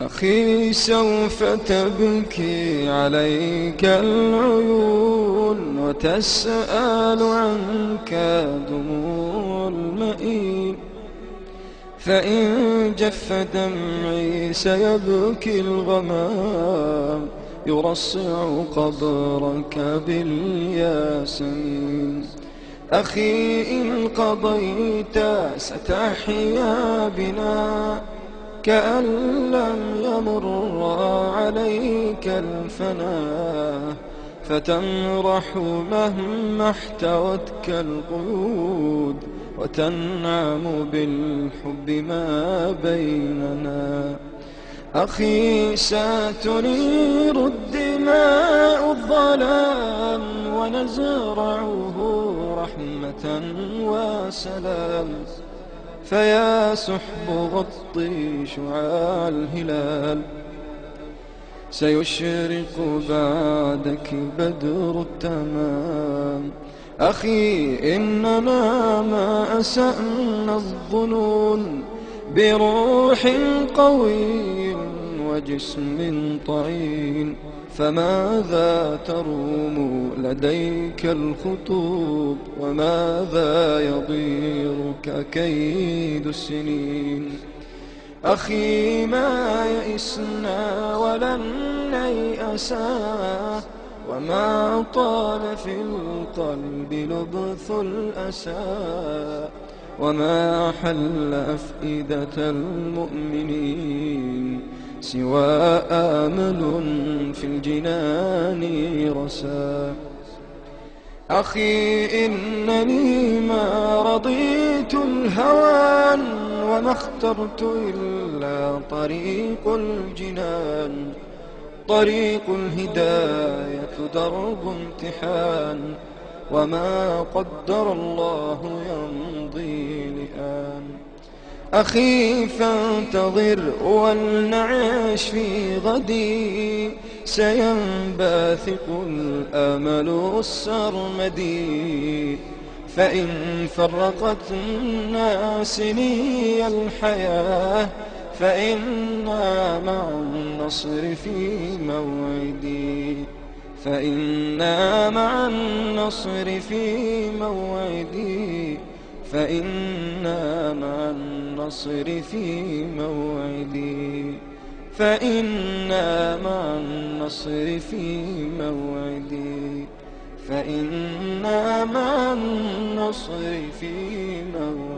أخي سوف تبكي عليك العيون وتسأل عنك دموع المئين، فإن جف دمعي سيبكي الغمام يرصع قبرك بالياسمين. أخي إن قضيت ستحيا بنا كأن لم يمر عليك الفنا، فتمرح مهما احتوتك القيود وتنعم بالحب ما بيننا. أخي ستنير الدماء الظلام ونزرعه رحمة وسلام، فيا سحب غطي شعاع الهلال سيشرق بعدك بدر التمام. أخي إننا ما أسأنا الظنون بروح قوي وجسم طعين، فماذا تروم لديك الخطوب وماذا يضيرك كيد السنين. أخي ما يئسنا ولن نيأسا، وما طال في القلب لبث الأسى، وما حل أفئدة المؤمنين سوى آمل في الجنان رسى. أخي إنني ما رضيت الهوان وما اخترت إلا طريق الجنان. طريق الهداية درب امتحان، وما قدر الله يمضي لآن. أخي فانتظر ولنعيش في غدي، سينبثق الأمل السرمدي. فإن فرقتنا سني الحياة فإنا مع النصر في موعدي، فإنا مع النصر في موعدي، فإنا مع النصر في موعدي، فإنا مع النصر في موعدي، فإنا مع النصر في موعدي.